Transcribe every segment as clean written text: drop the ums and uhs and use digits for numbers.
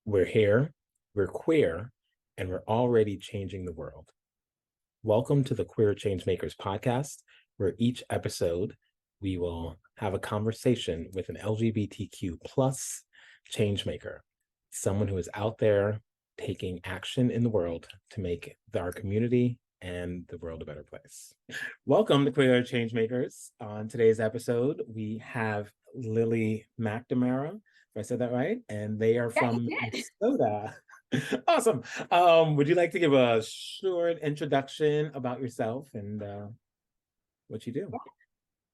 We're here, we're queer, and we're already changing the world. Welcome to the Queer Changemakers podcast, where each episode we will have a conversation with an LGBTQ plus changemaker, someone who is out there taking action in the world to make our community and the world a better place. Welcome to Queer Changemakers. On today's episode, we have Lily McNamara, if I said that right, and they are Yeah, you from did. Minnesota. Awesome. Would you like to give a short introduction about yourself and what you do?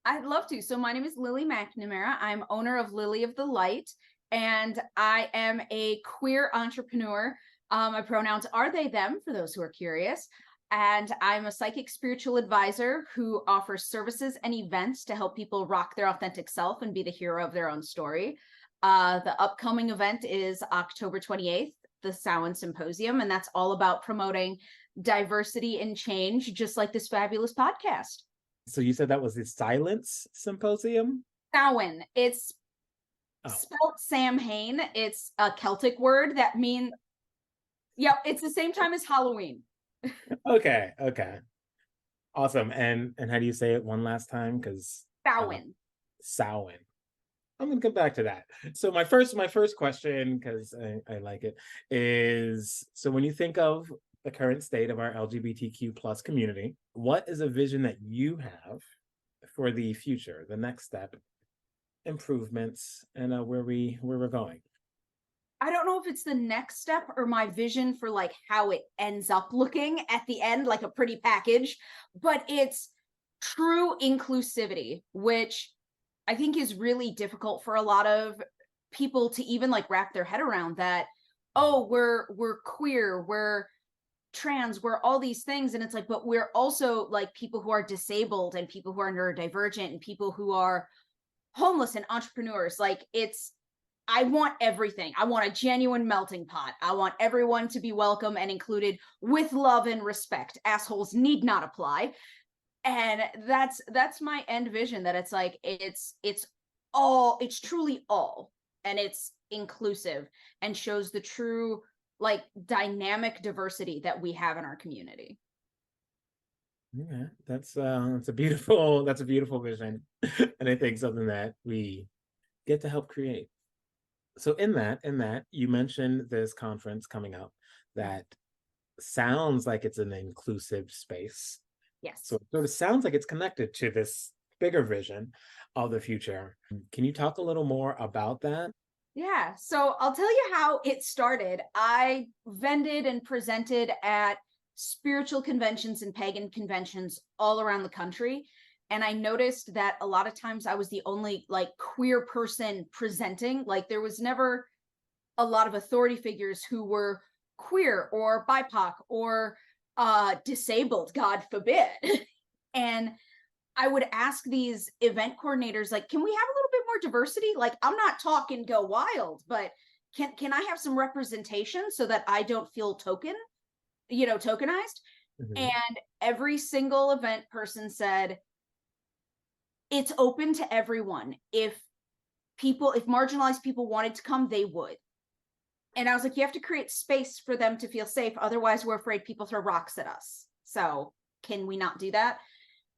I'd love to. So my name is Lily McNamara. I'm owner of Lily of the Light, and I am a queer entrepreneur. My pronouns are they, them, for those who are curious. And I'm a psychic spiritual advisor who offers services and events to help people rock their authentic self and be the hero of their own story. The upcoming event is October 28th, the Samhain Symposium, and that's all about promoting diversity and change, just like this fabulous podcast. So you said that was the Silence Symposium? Samhain. It's Oh, spelled Samhain. It's a Celtic word that means, yeah, it's the same time as Halloween. okay. Awesome. And how do you say it one last time? Because Samhain. Samhain. I'm gonna come back to that. So my first question, because I like it, is so when you think of the current state of our LGBTQ plus community, what is a vision that you have for the future, the next step, improvements, and where we're going? I don't know if it's the next step or my vision for like how it ends up looking at the end, like a pretty package, but it's true inclusivity, which I think is really difficult for a lot of people to even like wrap their head around that, oh, we're queer, we're trans, we're all these things. And it's like, but we're also like people who are disabled and people who are neurodivergent and people who are homeless and entrepreneurs. Like it's I want everything. I want a genuine melting pot. I want everyone to be welcome and included with love and respect. Assholes need not apply. And that's my end vision, that it's like it's truly all, and it's inclusive and shows the true like dynamic diversity that we have in our community. Yeah, that's a beautiful vision, and I think something that we get to help create. So in that, you mentioned this conference coming up that sounds like it's an inclusive space. So Yes. it sort of sounds like it's connected to this bigger vision of the future. Can you talk a little more about that? Yeah. So I'll tell you how it started. I vended and presented at spiritual conventions and pagan conventions all around the country. And I noticed that a lot of times I was the only like queer person presenting. Like there was never a lot of authority figures who were queer or BIPOC or disabled, God forbid. And I would ask these event coordinators, like, can we have a little bit more diversity? Like, I'm not talking go wild, but can I have some representation so that I don't feel tokenized? Mhm. And every single event person said it's open to everyone. If marginalized people wanted to come, they would. And I was like, you have to create space for them to feel safe. Otherwise, we're afraid people throw rocks at us. So can we not do that?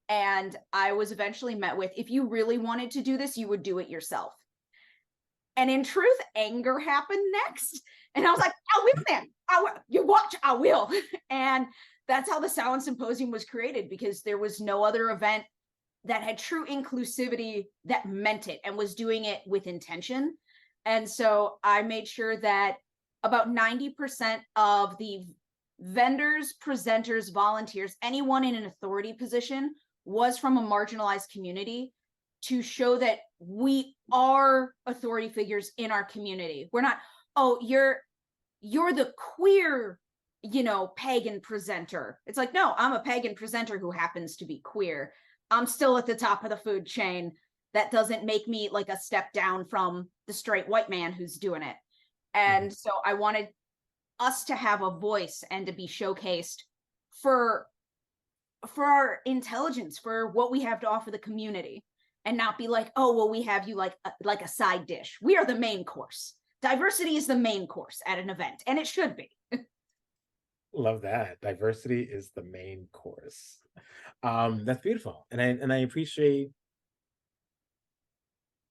And I was eventually met with, if you really wanted to do this, you would do it yourself. And in truth, anger happened next. And I was like, I will then. You watch, I will. And that's how the Samhain Symposium was created, because there was no other event that had true inclusivity that meant it and was doing it with intention. And so I made sure that about 90% of the vendors, presenters, volunteers, anyone in an authority position was from a marginalized community, to show that we are authority figures in our community. We're not, oh, you're the queer, pagan presenter. It's like, no, I'm a pagan presenter who happens to be queer. I'm still at the top of the food chain. That doesn't make me like a step down from the straight white man who's doing it. Mhm. And so I wanted us to have a voice and to be showcased for our intelligence, for what we have to offer the community, and not be like, oh, well, we have you like a side dish. We are the main course. diversity is the main course at an event, and it should be. Love that. Diversity is the main course. That's beautiful. And I appreciate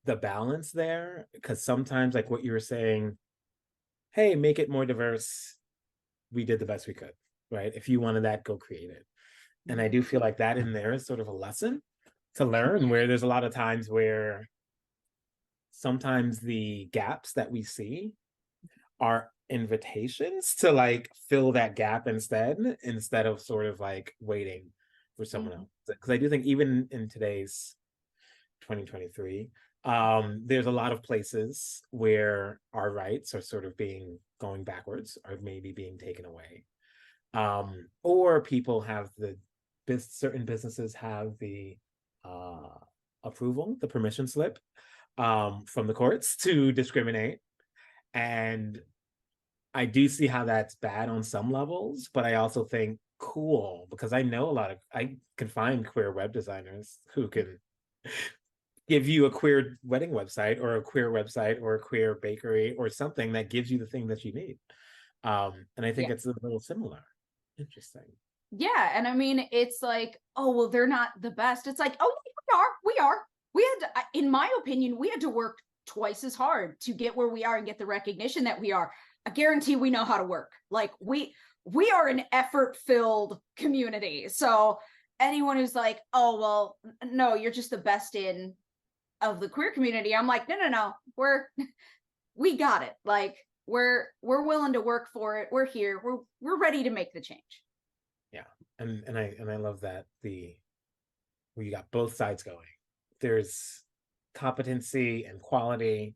the balance there, because sometimes, like what you were saying, hey, make it more diverse. We did the best we could, right? If you wanted that, go create it. And I do feel like that in there is sort of a lesson to learn, where there's a lot of times where sometimes the gaps that we see are invitations to like fill that gap instead of sort of like waiting for someone else. Because I do think even in today's 2023, there's a lot of places where our rights are sort of being going backwards, or maybe being taken away, or people have certain businesses have the uh, approval, the permission slip, from the courts to discriminate. And I do see how that's bad on some levels, but I also think cool, because I can find queer web designers who can give you a queer wedding website, or a queer website, or a queer bakery, or something that gives you the thing that you need. And I think Yeah. it's a little similar. Interesting. Yeah. And I mean, it's like, oh, well, they're not the best. It's like, oh, we are. We are. We had to, in my opinion, we had to work twice as hard to get where we are and get the recognition that we are. I guarantee we know how to work. Like we are an effort-filled community. So anyone who's like, oh, well, no, you're just the best in of the queer community. I'm like, no. We got it. Like we're willing to work for it. We're here. We're ready to make the change. Yeah. And I love that where you got both sides going. There's competency and quality,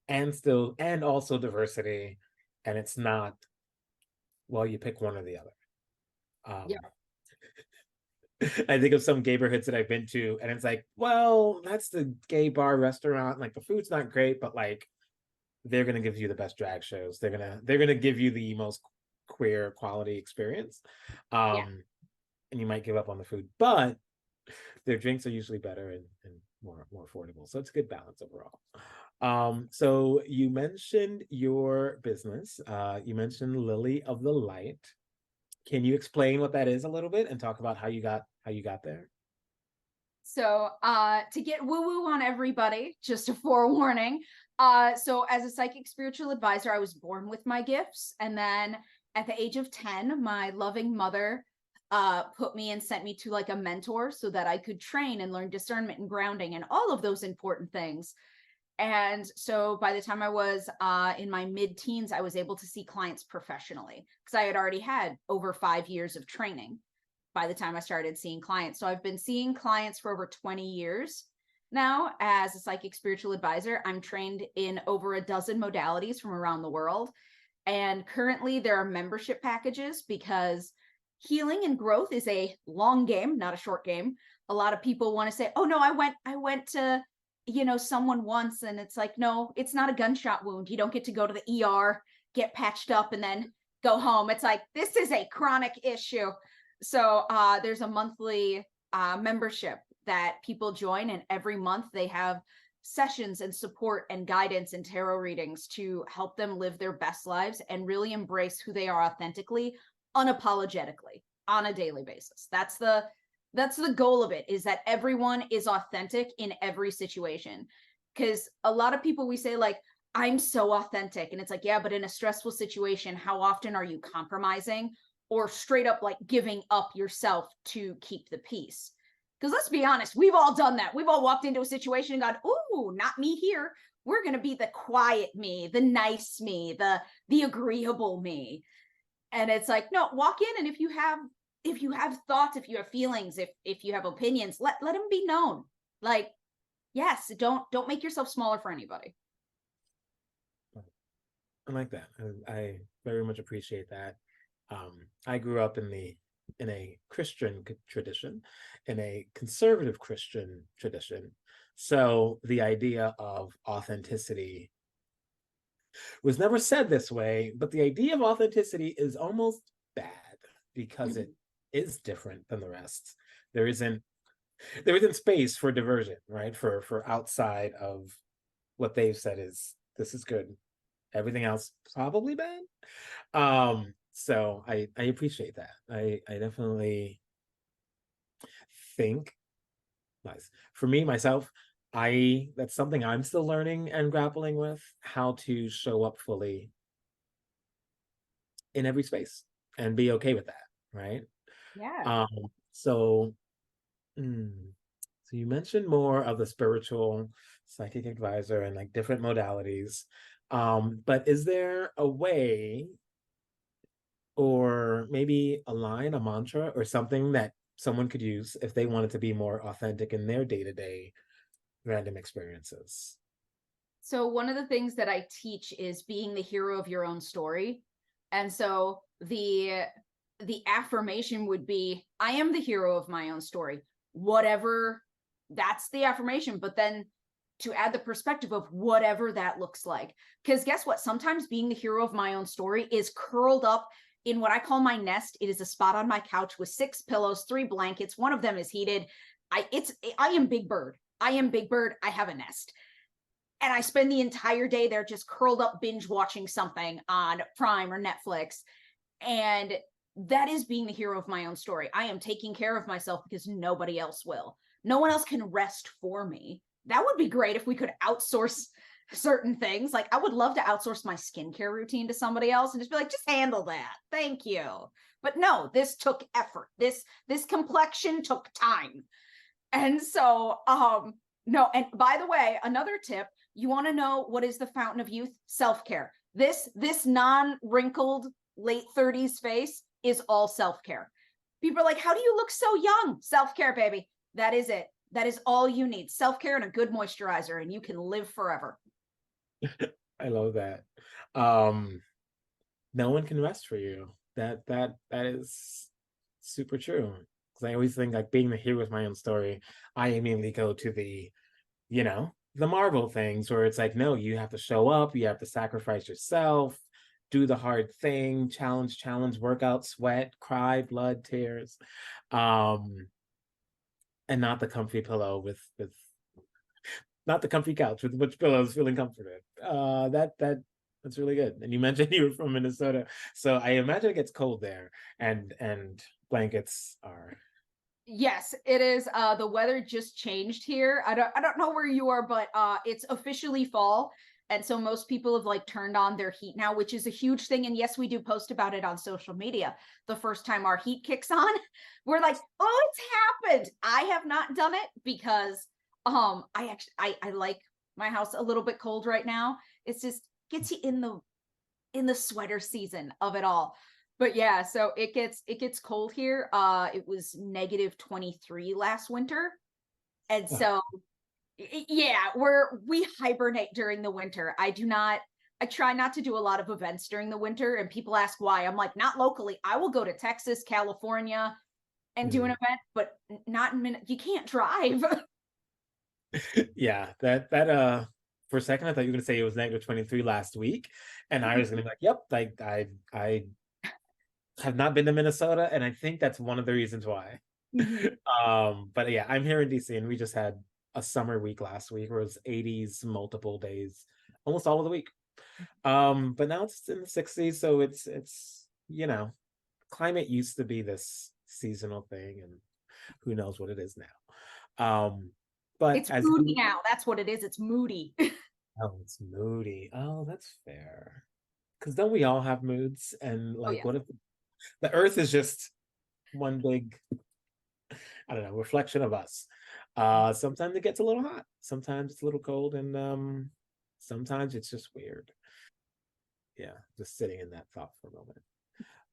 and also diversity. And it's not, well, you pick one or the other. Yeah. Um, I think of some neighborhoods that I've been to, and it's like, well, that's the gay bar restaurant. Like the food's not great, but like they're gonna give you the best drag shows. They're gonna give you the most queer quality experience. Yeah. And you might give up on the food, but their drinks are usually better, and more affordable. So it's a good balance overall. So you mentioned your business. You mentioned Lily of the Light. Can you explain what that is a little bit, and talk about how you got there? So to get woo-woo on everybody, just a forewarning. So as a psychic spiritual advisor, I was born with my gifts. And then at the age of 10, my loving mother put me and sent me to like a mentor so that I could train and learn discernment and grounding and all of those important things. And so by the time I was in my mid-teens, I was able to see clients professionally because I had already had over 5 years of training by the time I started seeing clients. So I've been seeing clients for over 20 years now as a psychic spiritual advisor. I'm trained in over a dozen modalities from around the world. And currently there are membership packages because healing and growth is a long game, not a short game. A lot of people want to say, "Oh no, I went to, someone once," and it's like, "No, it's not a gunshot wound. You don't get to go to the ER, get patched up and then go home." It's like this is a chronic issue. So there's a monthly membership that people join, and every month they have sessions and support and guidance and tarot readings to help them live their best lives and really embrace who they are authentically, unapologetically on a daily basis. That's the goal of it, is that everyone is authentic in every situation. Because a lot of people, we say like, I'm so authentic, and it's like, yeah, but in a stressful situation, how often are you compromising or straight up like giving up yourself to keep the peace? Because let's be honest, we've all done that. We've all walked into a situation and gone, "Ooh, not me here. We're going to be the quiet me, the nice me, the agreeable me." And it's like, no, walk in, and if you have thoughts, if you have feelings, if you have opinions, let them be known. Like, yes, don't make yourself smaller for anybody. I like that. I very much appreciate that. I grew up in a Christian tradition, in a conservative Christian tradition. So the idea of authenticity was never said this way, but the idea of authenticity is almost bad, because it is different than the rest. There isn't there isn't space for diversion, right? For outside of what they've said is, this is good, Everything else probably bad. So I appreciate that. I definitely think nice. For me, myself, that's something I'm still learning and grappling with, how to show up fully in every space and be okay with that, right? Yeah. Um, so mm, so you mentioned more of the spiritual psychic advisor and like different modalities. But is there a way or maybe a line, a mantra, or something that someone could use if they wanted to be more authentic in their day-to-day random experiences? So one of the things that I teach is being the hero of your own story. And so the affirmation would be, I am the hero of my own story. Whatever, that's the affirmation, but then to add the perspective of whatever that looks like. Because guess what? Sometimes being the hero of my own story is curled up in what I call my nest. It is a spot on my couch with 6 pillows, 3 blankets. One of them is heated. I am Big Bird. I am Big Bird. I have a nest, and I spend the entire day there just curled up binge watching something on Prime or Netflix. And that is being the hero of my own story. I am taking care of myself because nobody else will. No one else can rest for me. That would be great if we could outsource certain things. Like, I would love to outsource my skincare routine to somebody else and just be like, just handle that. Thank you. But no, this took effort. This complexion took time. And so, no, and by the way, another tip, you want to know what is the fountain of youth? Self-care. This non-wrinkled late 30s face is all self-care. People are like, how do you look so young? Self-care, baby. That is it. That is all you need. Self-care and a good moisturizer, and you can live forever. I love that. Um, no one can rest for you. That is super true. Because I always think like being the hero of my own story, I immediately go to the Marvel things where it's like, no, you have to show up, you have to sacrifice yourself, do the hard thing, challenge, work out, sweat, cry, blood, tears. Um, and not the comfy pillow with not the comfy couch with which pillows feeling comforted. That's really good. And you mentioned you were from Minnesota, so I imagine it gets cold there, and blankets are. Yes, it is. The weather just changed here. I don't know where you are, but it's officially fall. And so most people have like turned on their heat now, which is a huge thing. And yes, we do post about it on social media. The first time our heat kicks on, we're like, oh, it's happened. I have not done it because I like my house a little bit cold right now. It's just gets you in the sweater season of it all. But yeah, so it gets cold here. It was negative 23 last winter. And Oh, so yeah, we hibernate during the winter. I try not to do a lot of events during the winter, and people ask why. I'm like, not locally. I will go to Texas, California and do an mm. event, but not in minute. You can't drive. Yeah, that for a second I thought you were gonna say it was -23 last week, and I was gonna be like, yep, like I have not been to Minnesota, and I think that's one of the reasons why. Mhm. But yeah, I'm here in DC, and we just had a summer week last week where it was 80s multiple days, almost all of the week. But now it's in the 60s, so climate used to be this seasonal thing, and who knows what it is now. But It's as moody you, now. That's what it is. It's moody. oh, it's moody. Oh, that's fair. Because don't we all have moods? And Oh like, yeah. what if the Earth is just one big, I don't know, reflection of us? Sometimes it gets a little hot, sometimes it's a little cold, and sometimes it's just weird. Yeah, just sitting in that thought for a moment.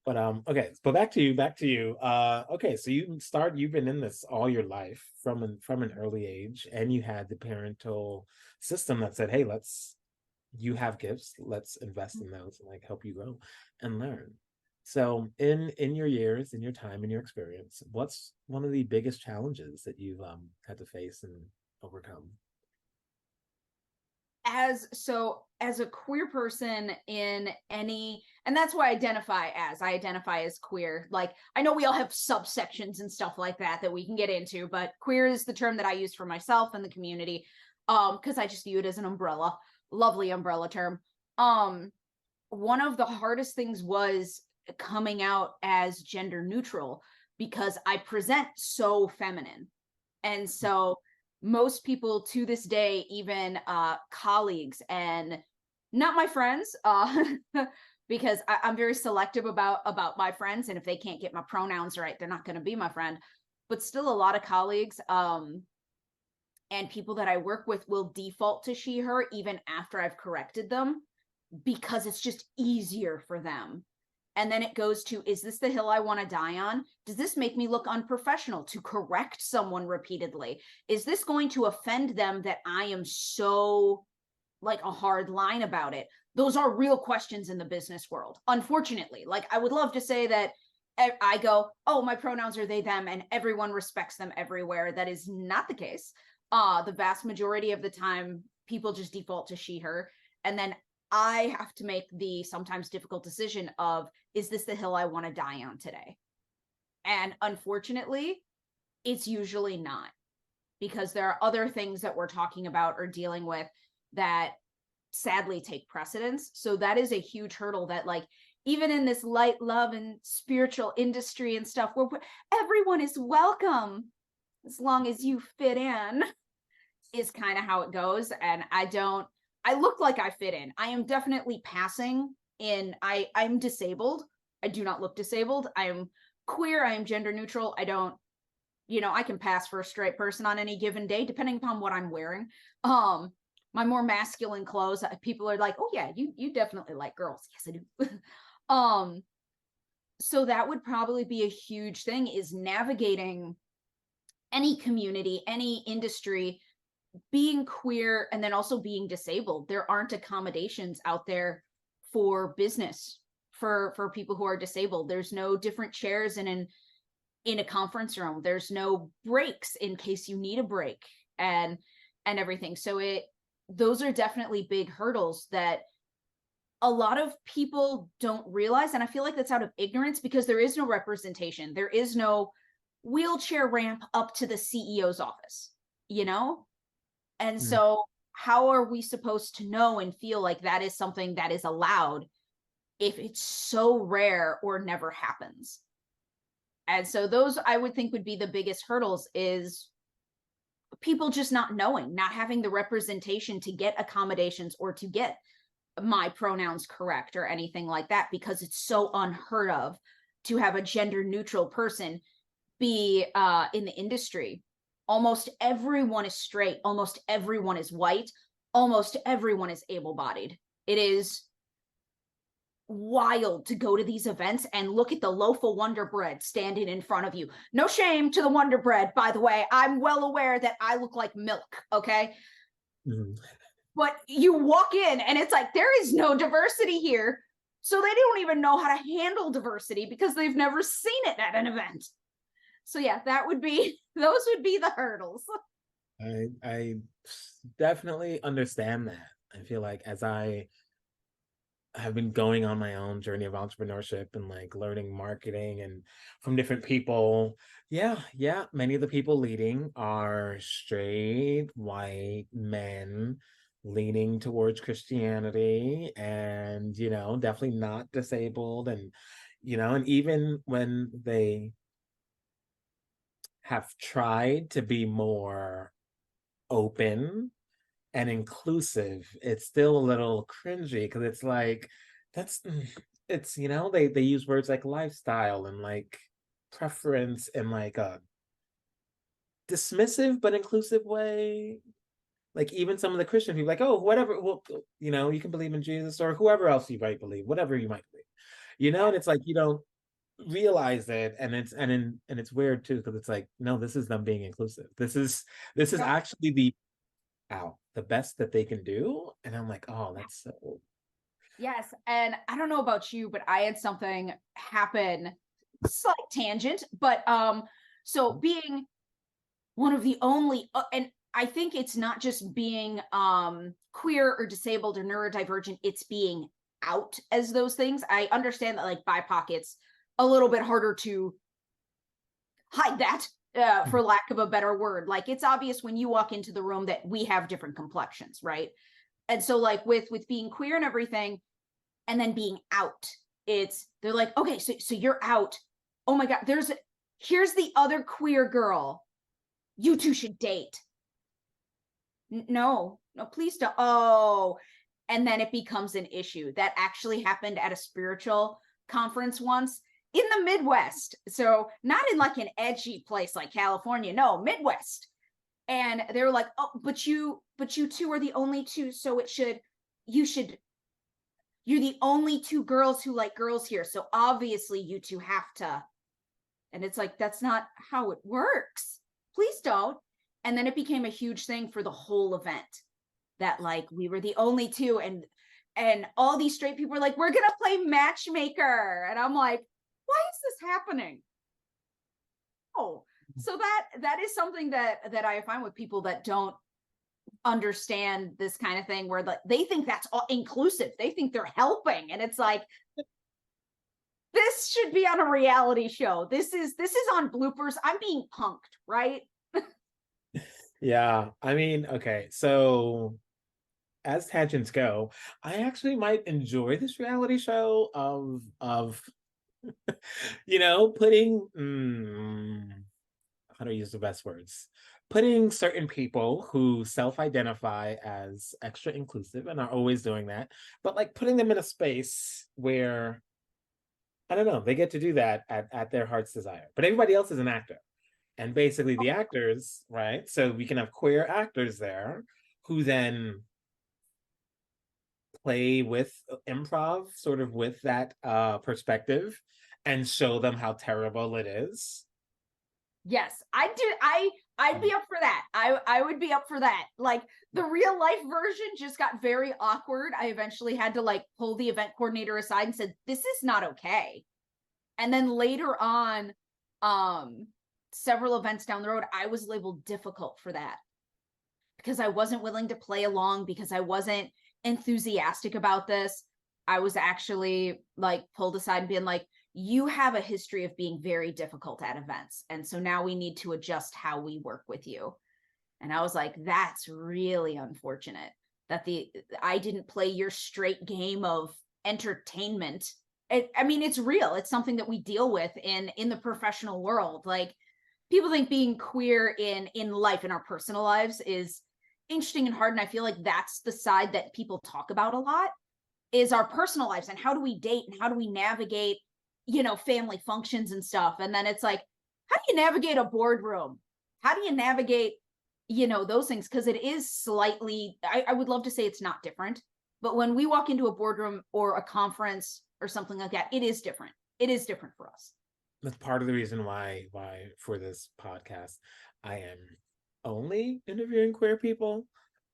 But okay, but back to you. Okay, so you've been in this all your life from an early age, and you had the parental system that said, hey, you have gifts, let's invest in those and like help you grow and learn. So in your years, in your time, in your experience, what's one of the biggest challenges that you've had to face and overcome? As a queer person in any, and that's what I identify as queer. Like, I know we all have subsections and stuff like that we can get into, but queer is the term that I use for myself and the community, because I just view it as an umbrella, lovely umbrella term. Um, one of the hardest things was coming out as gender neutral because I present so feminine. And so most people to this day, even colleagues and not my friends, because I'm very selective about my friends, and if they can't get my pronouns right, they're not going to be my friend. But still, a lot of colleagues and people that I work with will default to she, her, even after I've corrected them because it's just easier for them. And then it goes to, is this the hill I want to die on? Does this make me look unprofessional to correct someone repeatedly? Is this going to offend them that I am so like a hard line about it? Those are real questions in the business world, unfortunately. Like, I would love to say that I go, oh, my pronouns are they, them, and everyone respects them everywhere. That is not the case. The vast majority of the time, people just default to she, her. And then I have to make the sometimes difficult decision of, is this the hill I want to die on today? And unfortunately, it's usually not, because there are other things that we're talking about or dealing with that sadly take precedence. So that is a huge hurdle that, like, even in this light, love, and spiritual industry and stuff, where everyone is welcome as long as you fit in, is kind of how it goes. And I look like I fit in. I am definitely passing in. I'm disabled. I do not look disabled. I am queer. I am gender neutral. I don't, I can pass for a straight person on any given day, depending upon what I'm wearing. My more masculine clothes, people are like, oh yeah, you definitely like girls. Yes, I do. So that would probably be a huge thing, is navigating any community, any industry, being queer and then also being disabled. There aren't accommodations out there for business for people who are disabled. There's no different chairs in a conference room. There's no breaks in case you need a break, and everything. So those are definitely big hurdles that a lot of people don't realize, and I feel like that's out of ignorance, because there is no representation. There is no wheelchair ramp up to the CEO's office, you know? And Mm. so how are we supposed to know and feel like that is something that is allowed if it's so rare or never happens? And so those, I would think, would be the biggest hurdles, is people just not knowing, not having the representation to get accommodations or to get my pronouns correct or anything like that, because it's so unheard of to have a gender neutral person be in the industry. Almost everyone is straight, almost everyone is white, almost everyone is able-bodied. It is wild to go to these events and look at the loaf of Wonder Bread standing in front of you. No shame to the Wonder Bread, by the way. I'm well aware that I look like milk, okay? Mm. But you walk in and it's like, there is no diversity here. So they don't even know how to handle diversity because they've never seen it at an event. So yeah, those would be the hurdles. I definitely understand that. I feel like as I have been going on my own journey of entrepreneurship and like learning marketing and from different people. Yeah, many of the people leading are straight white men leaning towards Christianity and, definitely not disabled. And, and even when they have tried to be more open and inclusive, it's still a little cringy because it's like that's it's they use words like lifestyle and like preference and like a dismissive but inclusive way. Like even some of the Christian people, like, oh, whatever, well, you can believe in Jesus or whoever else you might believe, whatever you might believe, Yeah. and it's like you don't realize it, and it's weird too because it's like, no, this is them being inclusive. This is Yep. actually the best that they can do. And I'm like, oh, that's so. Yes. And I don't know about you, but I had something happen, slight tangent, but so being one of the only and I think it's not just being queer or disabled or neurodivergent, it's being out as those things. I understand that like BIPOC, it's a little bit harder to hide that, for lack of a better word. Like, it's obvious when you walk into the room that we have different complexions, right? And so like with being queer and everything, and then being out, they're like, okay, so you're out. Oh my God, here's the other queer girl. You two should date. No, please don't. Oh, and then it becomes an issue. That actually happened at a spiritual conference once in the Midwest. So not in like an edgy place like California. No, Midwest. And they were like, oh, but you two are the only two, so you're the only two girls who like girls here. So obviously you two have to. And it's like, that's not how it works. Please don't. And then it became a huge thing for the whole event that like we were the only two, and all these straight people were like, we're gonna play matchmaker. And I'm like, why is this happening? Oh, so that is something that I find with people that don't understand this kind of thing, where like they think that's all inclusive. They think they're helping. And it's like, this should be on a reality show. This is on bloopers. I'm being punked, right? Yeah, I mean, okay, so as tangents go, I actually might enjoy this reality show of putting how do I use the best words? Putting certain people who self-identify as extra inclusive and are always doing that, but like putting them in a space where I don't know, they get to do that at their heart's desire. But everybody else is an actor. And basically the actors, right? So we can have queer actors there who then play with improv, sort of with that perspective, and show them how terrible it is. Yes, I do. I'd be up for that. I would be up for that. Like the real life version just got very awkward. I eventually had to like pull the event coordinator aside and said, this is not okay. And then later on, several events down the road, I was labeled difficult for that because I wasn't willing to play along, because I wasn't enthusiastic about this. I was actually like pulled aside and being like, you have a history of being very difficult at events. And so now we need to adjust how we work with you. And I was like, that's really unfortunate that I didn't play your straight game of entertainment. I mean, it's real. It's something that we deal with in the professional world. Like people think being queer in life, in our personal lives, is interesting and hard. And I feel like that's the side that people talk about a lot, is our personal lives and how do we date and how do we navigate, family functions and stuff. And then it's like, how do you navigate a boardroom? How do you navigate, those things? Because it is slightly, I would love to say it's not different, but when we walk into a boardroom or a conference or something like that, it is different. It is different for us. That's part of the reason why for this podcast I am only interviewing queer people.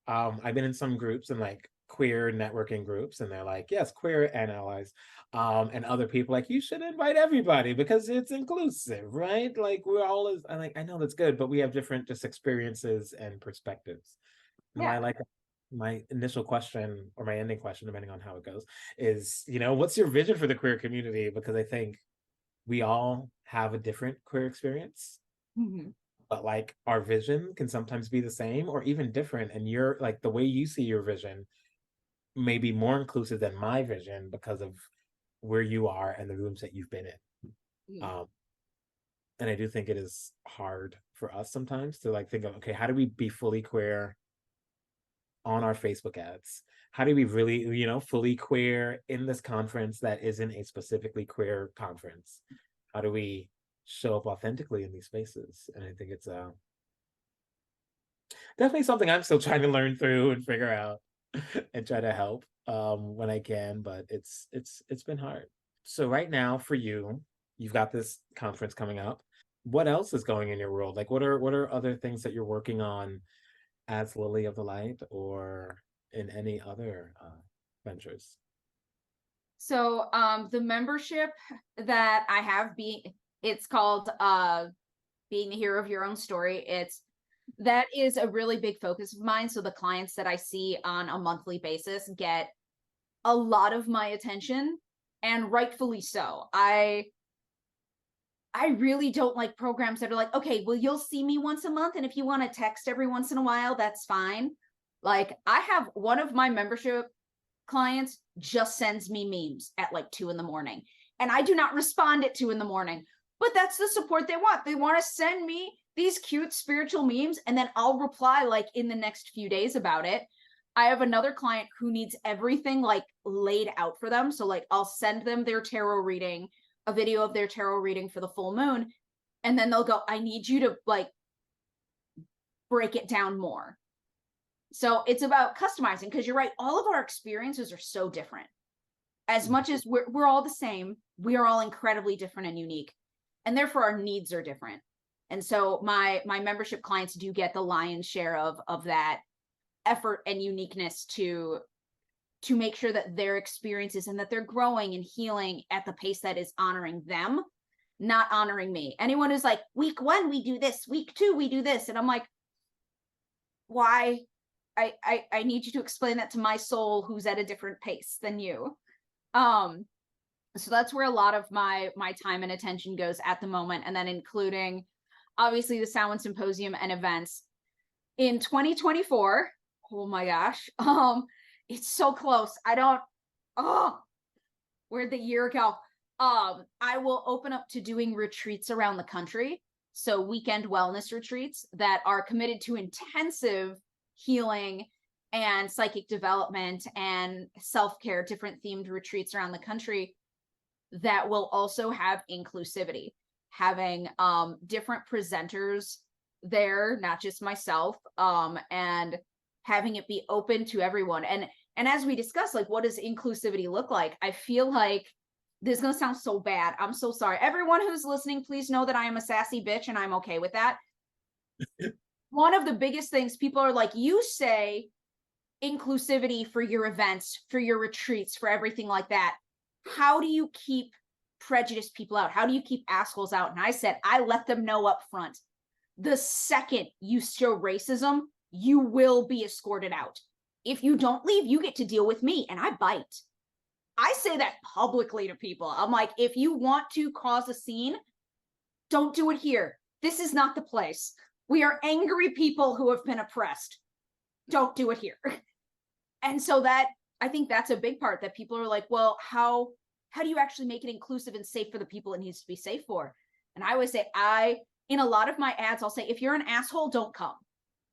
I've been in some groups and like queer networking groups, and they're like, yes, queer and allies. And other people like, you should invite everybody because it's inclusive, right? Like we're all as I like, I know that's good, but we have different just experiences and perspectives. And Yeah. I like my initial question or my ending question, depending on how it goes, is, what's your vision for the queer community? Because I think we all have a different queer experience, Mm-hmm. but like our vision can sometimes be the same or even different. And you're like the way you see your vision may be more inclusive than my vision because of where you are and the rooms that you've been in. Mm-hmm. And I do think it is hard for us sometimes to like think of, okay, how do we be fully queer on our Facebook ads? How do we really, fully queer in this conference that isn't a specifically queer conference? How do we show up authentically in these spaces? And I think it's definitely something I'm still trying to learn through and figure out and try to help when I can, but it's been hard. So right now for you, you've got this conference coming up. What else is going in your world? Like what are other things that you're working on as Lily of the Light or in any other ventures? So the membership that I have, it's called being the hero of your own story. That is a really big focus of mine. So the clients that I see on a monthly basis get a lot of my attention, and rightfully so. I really don't like programs that are like, okay, well, you'll see me once a month, and if you want to text every once in a while, that's fine. Like, I have one of my membership clients just sends me memes at like 2 in the morning, and I do not respond at 2 in the morning, but that's the support they want. They want to send me these cute spiritual memes, and then I'll reply like in the next few days about it. I have another client who needs everything like laid out for them. So like I'll send them their tarot reading, a video of their tarot reading for the full moon, and then they'll go, I need you to like break it down more. So it's about customizing, because you're right, all of our experiences are so different. As much as we're all the same, we are all incredibly different and unique, and therefore our needs are different. And so my membership clients do get the lion's share of that effort and uniqueness to make sure that their experiences and that they're growing and healing at the pace that is honoring them, not honoring me. Anyone who's like, week 1 we do this, week 2 we do this, and I'm like, why? I need you to explain that to my soul, who's at a different pace than you. So that's where a lot of my time and attention goes at the moment, and then including obviously the Samhain Symposium and events in 2024. Oh my gosh, it's so close. I don't. Oh, where'd the year go? I will open up to doing retreats around the country, so weekend wellness retreats that are committed to intensive healing and psychic development and self-care, different themed retreats around the country that will also have inclusivity, having different presenters there, not just myself, and having it be open to everyone. And as we discussed, like, what does inclusivity look like? I feel like this is going to sound so bad. I'm so sorry. Everyone who's listening, please know that I am a sassy bitch and I'm okay with that. One of the biggest things, people are like, you say inclusivity for your events, for your retreats, for everything like that. How do you keep prejudiced people out? How do you keep assholes out? And I said, I let them know up front. The second you show racism, you will be escorted out. If you don't leave, you get to deal with me, and I bite. I say that publicly to people. I'm like, if you want to cause a scene, don't do it here. This is not the place. We are angry people who have been oppressed. Don't do it here. And so that, I think that's a big part, that people are like, well, how do you actually make it inclusive and safe for the people it needs to be safe for? And I always say, in a lot of my ads, I'll say, if you're an asshole, don't come.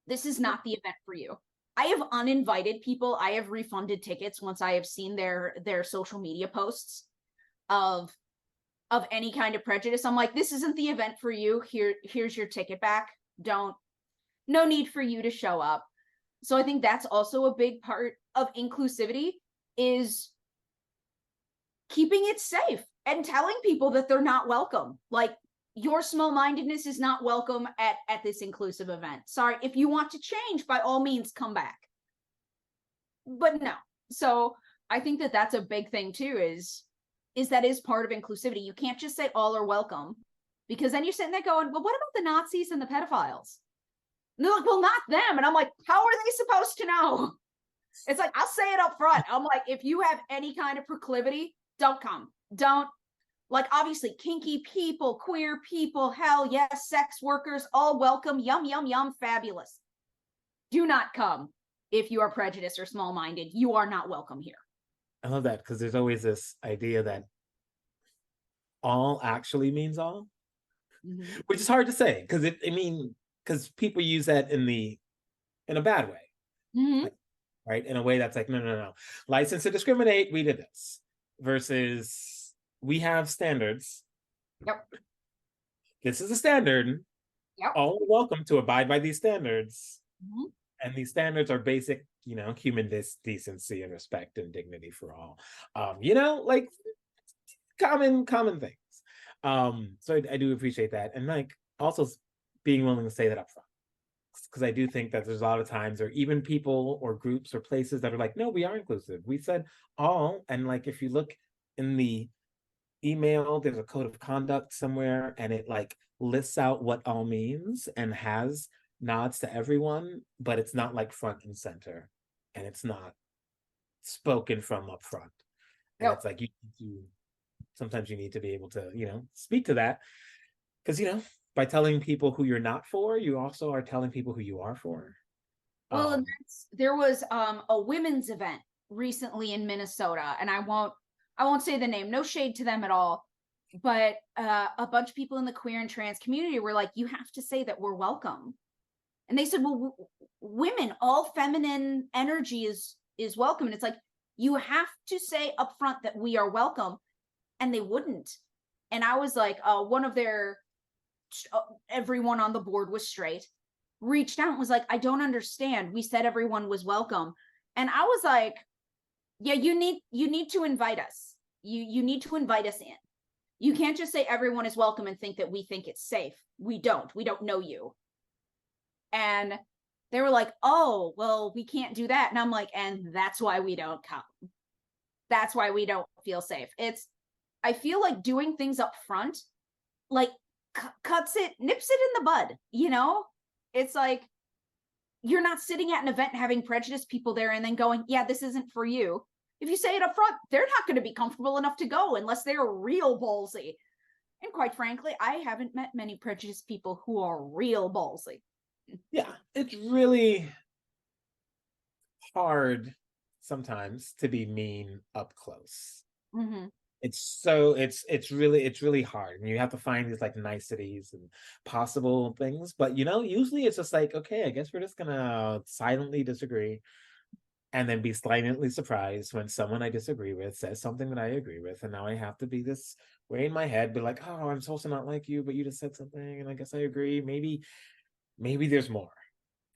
This is not the event for you. I have uninvited people. I have refunded tickets once I have seen their social media posts of any kind of prejudice. I'm like, this isn't the event for you. Here's your ticket back. No need for you to show up. So I think that's also a big part of inclusivity, is keeping it safe and telling people that they're not welcome. Like, your small-mindedness is not welcome at this inclusive event. Sorry, if you want to change, by all means, come back. But no. So I think that that's a big thing too, is that is part of inclusivity. You can't just say all are welcome, because then you're sitting there going, well, what about the Nazis and the pedophiles? And they're like, well, not them. And I'm like, how are they supposed to know? It's like, I'll say it up front. I'm like, if you have any kind of proclivity, don't come. Don't. Like, obviously, kinky people, queer people, hell yes, sex workers, all welcome. Yum, yum, yum, fabulous. Do not come if you are prejudiced or small-minded. You are not welcome here. I love that, because there's always this idea that all actually means all, which is hard to say, because because people use that in a bad way, right? In a way that's like, no. License to discriminate, we did this. Versus, we have standards. Yep. This is a standard. Yep. All are welcome to abide by these standards. And these standards are basic, human decency and respect and dignity for all. Like common things. So I do appreciate that. And like also being willing to say that up front. Because I do think that there's a lot of times, or even people or groups or places that are like, no, we are inclusive. We said all. And like, if you look in the email, there's a code of conduct somewhere, and it like lists out what all means and has nods to everyone, but it's not like front and center, and it's not spoken from up front. And it's like, sometimes you need to be able to, speak to that, because, by telling people who you're not for, you also are telling people who you are for. Well, and there was a women's event recently in Minnesota, and I won't say the name, no shade to them at all, but a bunch of people in the queer and trans community were like, you have to say that we're welcome. And they said, well, women, all feminine energy is welcome. And it's like, you have to say up front that we are welcome. And they wouldn't. And I was like, one of their everyone on the board was straight, reached out and was like, I don't understand, we said everyone was welcome. And I was like, yeah, you need to invite us. You need to invite us in. You can't just say everyone is welcome and think that we think it's safe. We don't know you. And they were like, oh, well, we can't do that. And I'm like, and that's why we don't come. That's why we don't feel safe. I feel like doing things up front, like nips it in the bud, you know? It's like, you're not sitting at an event and having prejudiced people there and then going, yeah, this isn't for you. If you say it up front, they're not going to be comfortable enough to go unless they're real ballsy. And quite frankly, I haven't met many prejudiced people who are real ballsy. Yeah, it's really hard sometimes to be mean up close. Mm-hmm. It's really hard, and you have to find these like niceties and possible things. But usually it's just like, okay, I guess we're just gonna silently disagree, and then be slightly surprised when someone I disagree with says something that I agree with, and now I have to be this way in my head, be like, oh, I'm supposed to not like you, but you just said something, and I guess I agree. Maybe there's more.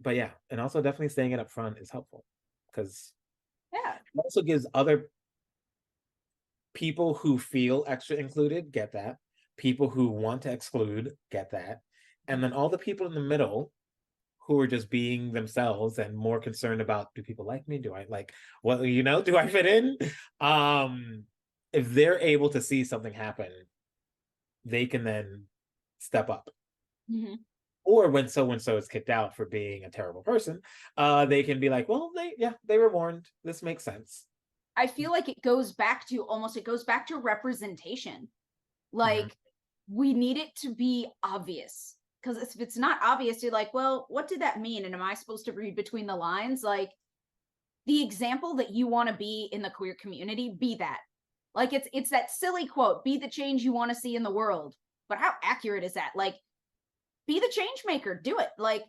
But yeah, and also definitely saying it up front is helpful, because Yeah. it also gives other people who feel extra included get that. People who want to exclude get that. And then all the people in the middle who are just being themselves and more concerned about, do people like me? Do I like, well, do I fit in? If they're able to see something happen, they can then step up. Mm-hmm. Or when so and so is kicked out for being a terrible person, they can be like, well, they were warned. This makes sense. I feel like it goes back to representation. Like, we need it to be obvious, because if it's not obvious, you're like, well, what did that mean? And am I supposed to read between the lines? Like, the example that you want to be in the queer community, be that. Like, it's that silly quote, be the change you want to see in the world. But how accurate is that? Like, be the change maker, do it. Like,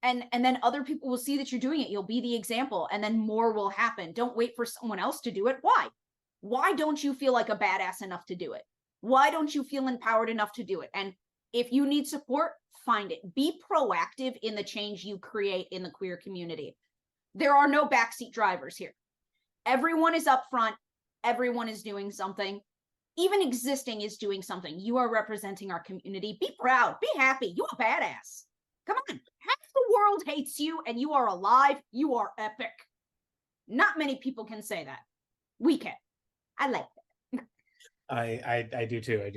and then other people will see that you're doing it. You'll be the example, and then more will happen. Don't wait for someone else to do it. Why don't you feel like a badass enough to do it? Why don't you feel empowered enough to do it? And if you need support, find it. Be proactive in the change you create in the queer community. There are no backseat drivers here. Everyone is up front. Everyone is doing something. Even existing is doing something. You are representing our community. Be proud. Be happy. You a badass. Come on. Half the world hates you and you are alive. You are epic. Not many people can say that. We can. I like that. I do too.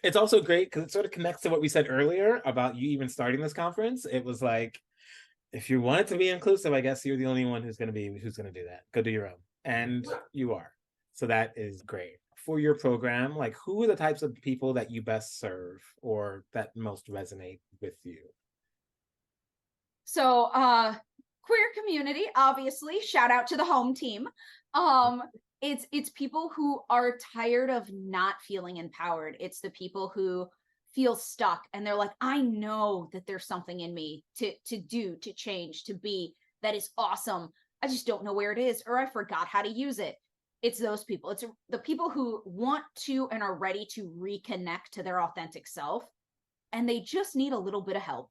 It's also great because it sort of connects to what we said earlier about you even starting this conference. It was like, if you want it to be inclusive, I guess you're the only one who's going to do that. Go do your own, and you are. So that is great. For your program, like, who are the types of people that you best serve or that most resonate with you? So, queer community, obviously, shout out to the home team. It's people who are tired of not feeling empowered. It's the people who feel stuck and they're like, I know that there's something in me to do, to change, to be, that is awesome. I just don't know where it is, or I forgot how to use it. It's those people. It's the people who want to and are ready to reconnect to their authentic self, and they just need a little bit of help.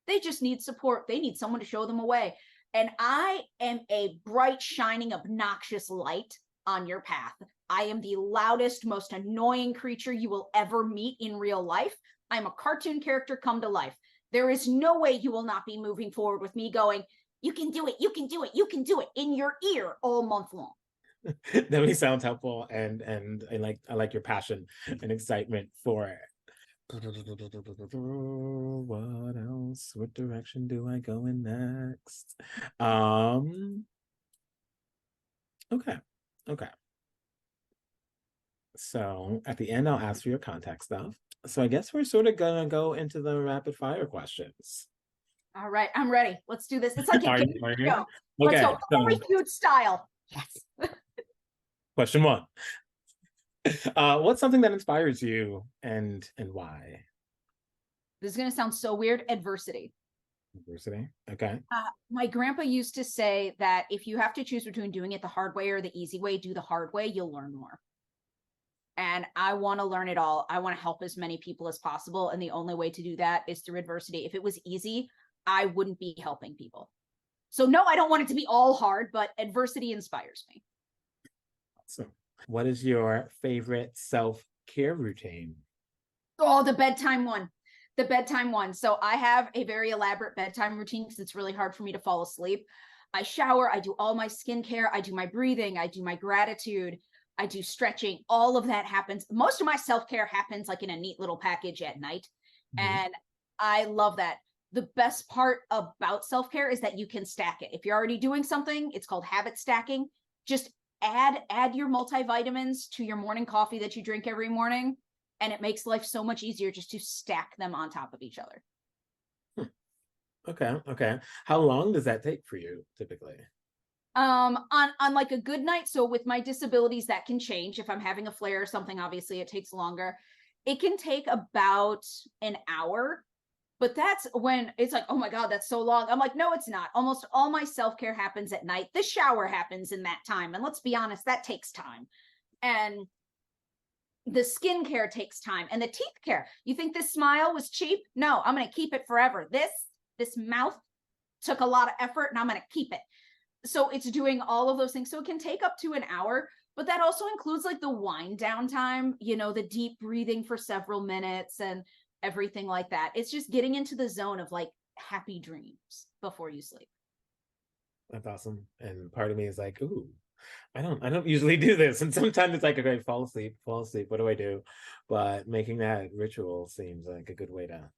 They just need support. They need someone to show them a way. And I am a bright, shining, obnoxious light on your path. I am the loudest, most annoying creature you will ever meet in real life. I'm a cartoon character come to life. There is no way you will not be moving forward with me going, you can do it, you can do it, you can do it, in your ear all month long. That really sounds helpful, and I like your passion and excitement for it. What else? What direction do I go in next? Okay. So at the end, I'll ask for your contact stuff. So I guess we're sort of gonna go into the rapid fire questions. All right, I'm ready. Let's do this. It's like a Are game you? Are you? show. Let's go. Okay. So, Family Feud style. Yes. question one. What's something that inspires you, and why? This is going to sound so weird. Adversity. University. Okay. My grandpa used to say that if you have to choose between doing it the hard way or the easy way, do the hard way, you'll learn more. And I want to learn it all. I want to help as many people as possible. And the only way to do that is through adversity. If it was easy, I wouldn't be helping people. So, no, I don't want it to be all hard, but adversity inspires me. So, what is your favorite self-care routine? Oh, the bedtime one. The bedtime one. So I have a very elaborate bedtime routine because it's really hard for me to fall asleep. I shower, I do all my skincare, I do my breathing, I do my gratitude, I do stretching. All of that happens. Most of my self-care happens like in a neat little package at night. Mhm. And I love that. The best part about self-care is that you can stack it. If you're already doing something, it's called habit stacking. Just add your multivitamins to your morning coffee that you drink every morning, and it makes life so much easier just to stack them on top of each other. Okay. Okay. How long does that take for you typically? On like a good night, so with my disabilities that can change. If I'm having a flare or something, obviously it takes longer. It can take about an hour, but that's when it's like, oh my god, that's so long. I'm like, no, it's not. Almost all my self-care happens at night. The shower happens in that time, and let's be honest, that takes time. And the skincare takes time, and the teeth care. You think this smile was cheap? No, I'm going to keep it forever. This mouth took a lot of effort, and I'm going to keep it. So it's doing all of those things. So it can take up to an hour, but that also includes like the wind down time, the deep breathing for several minutes and everything like that. It's just getting into the zone of like happy dreams before you sleep. That's awesome. And part of me is like, ooh, I don't usually do this. And sometimes it's like, okay, fall asleep, fall asleep. What do I do? But making that ritual seems like a good way to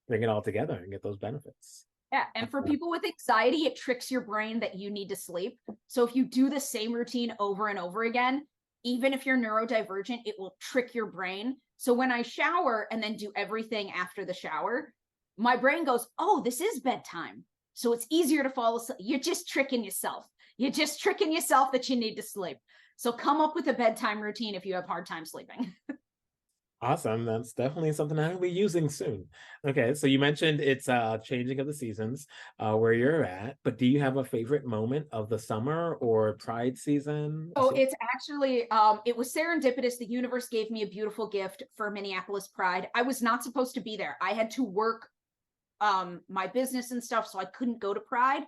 bring it all together and get those benefits. Yeah. And for people with anxiety, it tricks your brain that you need to sleep. So if you do the same routine over and over again, even if you're neurodivergent, it will trick your brain. So when I shower and then do everything after the shower, my brain goes, oh, this is bedtime. So it's easier to fall asleep. You're just tricking yourself. You're just tricking yourself that you need to sleep. So come up with a bedtime routine if you have hard time sleeping. Awesome. That's definitely something I'll be using soon. Okay, so you mentioned it's changing of the seasons where you're at, but do you have a favorite moment of the summer or Pride season? So it's actually it was serendipitous. The universe gave me a beautiful gift for Minneapolis Pride. I was not supposed to be there. I had to work my business and stuff, so I couldn't go to Pride.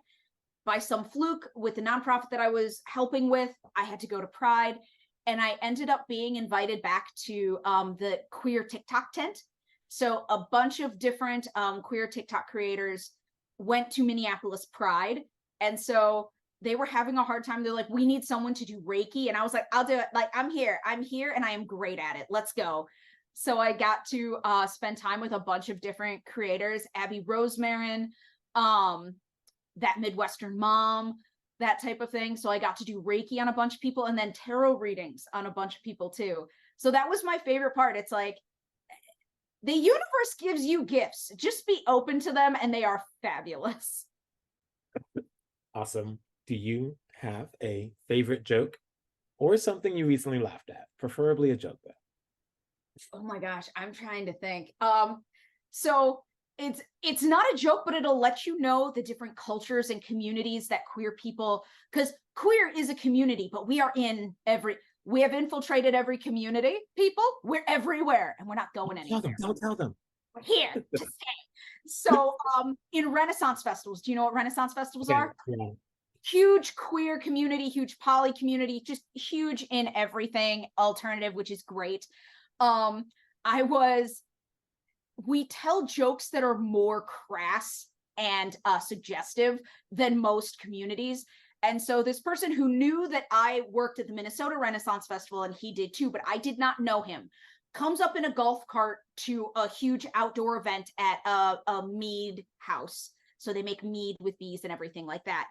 By some fluke, with the nonprofit that I was helping with, I had to go to Pride, and I ended up being invited back to the queer TikTok tent. So a bunch of different queer TikTok creators went to Minneapolis Pride, and so they were having a hard time. They're like, we need someone to do Reiki. And I was like, I'll do it. Like, I'm here, and I am great at it. Let's go. So I got to spend time with a bunch of different creators, Abby Rosemarin, that Midwestern mom, that type of thing. So I got to do Reiki on a bunch of people, and then tarot readings on a bunch of people too. So that was my favorite part. It's like the universe gives you gifts. Just be open to them, and they are fabulous. Awesome. Do you have a favorite joke or something you recently laughed at? Preferably a joke, though. Oh my gosh, I'm trying to think. So it's not a joke, but it'll let you know the different cultures and communities that queer people, because queer is a community, but we have infiltrated every community. People, we're everywhere, and we're not going Tell anywhere. them, don't tell them. We're here to stay. So in Renaissance festivals, do you know what Renaissance festivals Okay, are? yeah. Huge queer community, huge poly community, just huge in everything alternative, which is great. um I was We tell jokes that are more crass and suggestive than most communities. And so this person who knew that I worked at the Minnesota Renaissance Festival, and he did too, but I did not know him, comes up in a golf cart to a huge outdoor event at a mead house. So they make mead with bees and everything like that.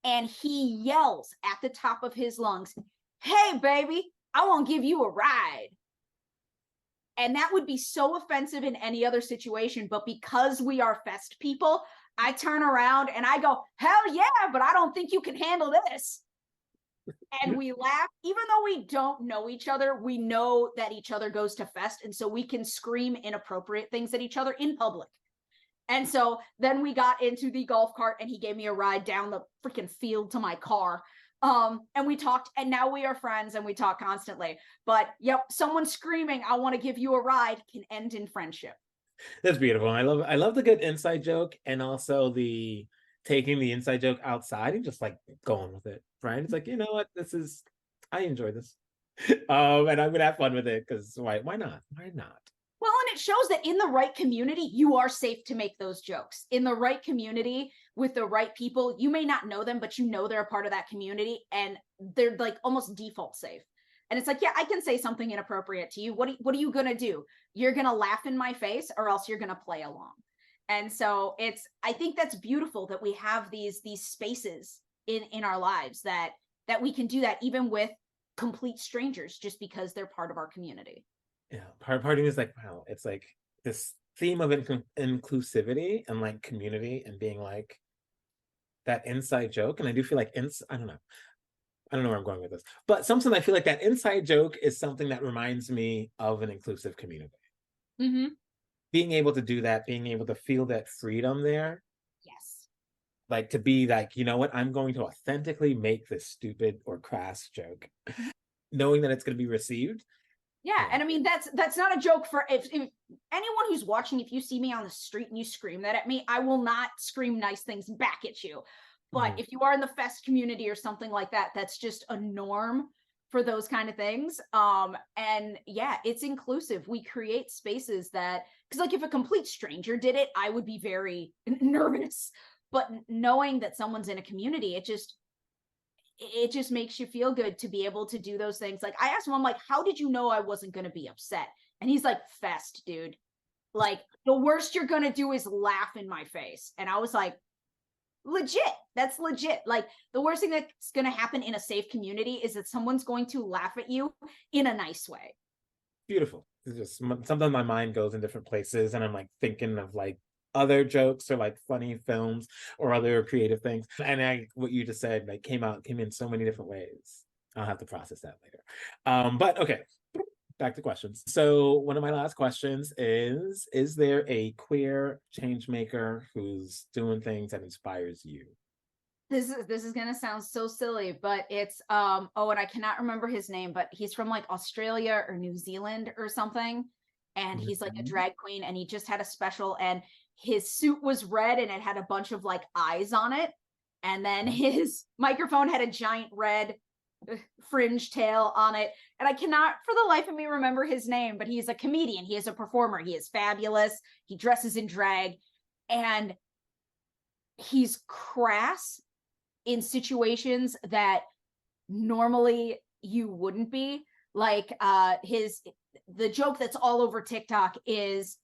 And he yells at the top of his lungs, "Hey, baby, I want to give you a ride." And that would be so offensive in any other situation. But because we are fest people, I turn around and I go, hell yeah, but I don't think you can handle this. And we laugh, even though we don't know each other, we know that each other goes to fest. And so we can scream inappropriate things at each other in public. And so then we got into the golf cart and he gave me a ride down the freaking field to my car. And we talked, and now we are friends and we talk constantly. But yep, someone screaming, I want to give you a ride can end in friendship. That's beautiful. I love the good inside joke, and also the taking the inside joke outside and just like going with it, right? It's like, you know what, I enjoy this. And I'm gonna have fun with it because why not? Why not? Well, and it shows that in the right community, you are safe to make those jokes. In the right community with the right people, you may not know them, but you know they're a part of that community and they're like almost default safe. And it's like, yeah, I can say something inappropriate to you. What are you going to do? You're going to laugh in my face or else you're going to play along. And so I think that's beautiful that we have these spaces in our lives that we can do that even with complete strangers just because they're part of our community. Yeah, part of me is like, wow, it's like this theme of inclusivity and like community and being like that inside joke. And I do feel like I don't know. I don't know where I'm going with this, but something I feel like that inside joke is something that reminds me of an inclusive community. Mm-hmm. Being able to do that, being able to feel that freedom there, Yes. like to be like, you know what, I'm going to authentically make this stupid or crass joke, knowing that it's going to be received. Yeah, and I mean that's not a joke for if anyone who's watching. If you see me on the street and you scream that at me, I will not scream nice things back at you. But if you are in the fest community or something like that, that's just a norm for those kind of things. And yeah, it's inclusive. We create spaces that, because like if a complete stranger did it, I would be very nervous. But knowing that someone's in a community, it just makes you feel good to be able to do those things. Like I asked him, I'm like, how did you know I wasn't going to be upset? And he's like, fest, dude. Like the worst you're going to do is laugh in my face. And I was like, legit. That's legit. Like the worst thing that's going to happen in a safe community is that someone's going to laugh at you in a nice way. Beautiful. It's just sometimes my mind goes in different places and I'm like thinking of like other jokes or like funny films or other creative things. And what you just said like came in so many different ways. I'll have to process that later. But okay, back to questions. So one of my last questions is there a queer change maker who's doing things that inspires you? This is gonna sound so silly, but it's and I cannot remember his name, but he's from like Australia or New Zealand or something, and he's like a drag queen, and he just had a special, and his suit was red and it had a bunch of like eyes on it, and then his microphone had a giant red fringe tail on it, and I cannot for the life of me remember his name, but he's a comedian, he is a performer, he is fabulous, he dresses in drag, and he's crass in situations that normally you wouldn't be. Like the joke that's all over TikTok is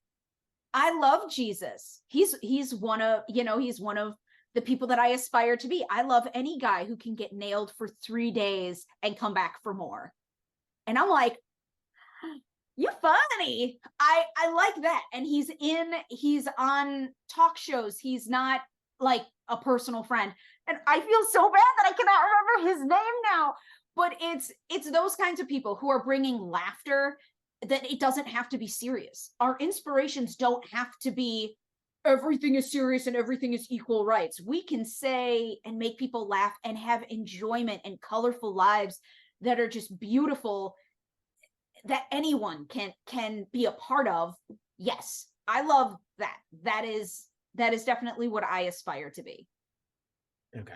I love Jesus. He's one of, he's one of the people that I aspire to be. I love any guy who can get nailed for 3 days and come back for more. And I'm like, you funny. I like that. And he's on talk shows. He's not like a personal friend. And I feel so bad that I cannot remember his name now. But it's those kinds of people who are bringing laughter, that it doesn't have to be serious. Our inspirations don't have to be everything is serious and everything is equal rights. We can say and make people laugh and have enjoyment and colorful lives that are just beautiful, that anyone can be a part of. Yes, I love that. That is definitely what I aspire to be. Okay.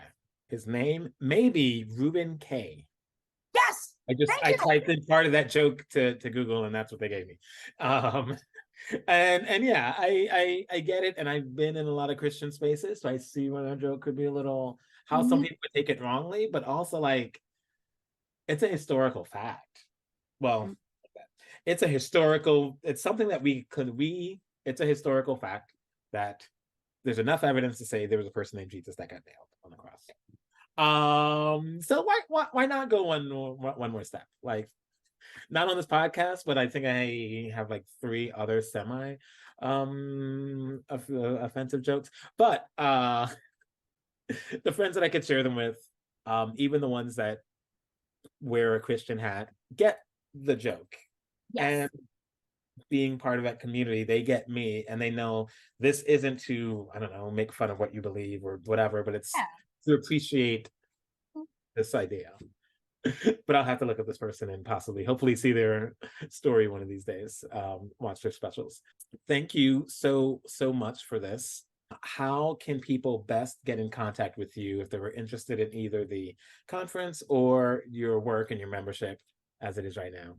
His name may be Ruben K. Yes. I typed in part of that joke to Google and that's what they gave me. And yeah, I get it. And I've been in a lot of Christian spaces, so I see when a joke could be a little how some people would take it wrongly, but also like it's a historical fact. Well, it's something that it's a historical fact that there's enough evidence to say there was a person named Jesus that got nailed on the cross. So why not go one more step? Like Not on this podcast, but I think I have like three other semi offensive jokes. But the friends that I could share them with, even the ones that wear a Christian hat, get the joke. Yes. And being part of that community, they get me and they know this isn't to, I don't know, make fun of what you believe or whatever, but it's Yeah. to appreciate this idea. But I'll have to look up this person and possibly, hopefully, see their story one of these days. Watch their specials. Thank you so much for this. How can people best get in contact with you if they were interested in either the conference or your work and your membership as it is right now?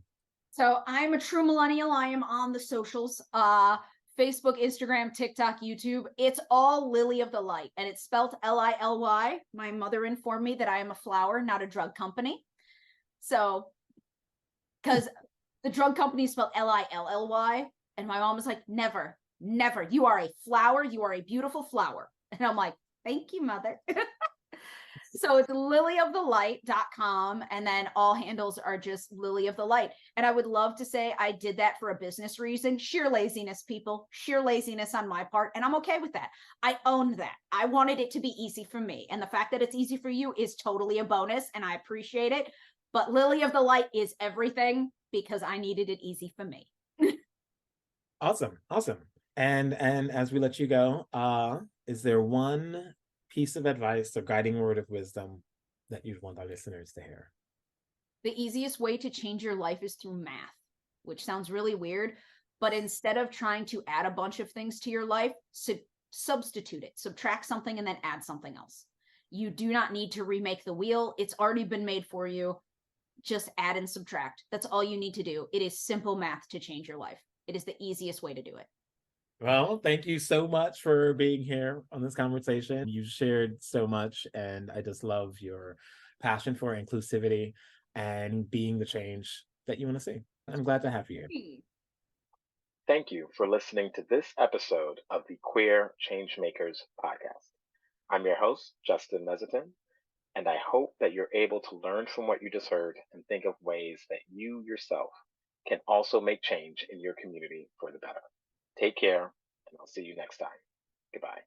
So I'm a true millennial. I am on the socials. Facebook, Instagram, TikTok, YouTube. It's all Lily of the Light, and it's spelled Lily. My mother informed me that I am a flower, not a drug company. So, because the drug company is spelled Lilly, and my mom was like, never, never. You are a flower. You are a beautiful flower. And I'm like, thank you, mother. So it's lilyofthelight.com. And then all handles are just Lily of the Light. And I would love to say I did that for a business reason. Sheer laziness, people, sheer laziness on my part. And I'm okay with that. I owned that. I wanted it to be easy for me. And the fact that it's easy for you is totally a bonus. And I appreciate it. But Lily of the Light is everything because I needed it easy for me. Awesome. And as we let you go, is there one piece of advice or guiding word of wisdom that you'd want our listeners to hear? The easiest way to change your life is through math, which sounds really weird. But instead of trying to add a bunch of things to your life, substitute it, subtract something, and then add something else. You do not need to remake the wheel. It's already been made for you. Just add and subtract. That's all you need to do. It is simple math to change your life. It is the easiest way to do it. Well, thank you so much for being here on this conversation. You shared so much, and I just love your passion for inclusivity and being the change that you want to see. I'm glad to have you here. Thank you for listening to this episode of the Queer Changemakers podcast. I'm your host, Justin Mezzatine, and I hope that you're able to learn from what you just heard and think of ways that you yourself can also make change in your community for the better. Take care, and I'll see you next time. Goodbye.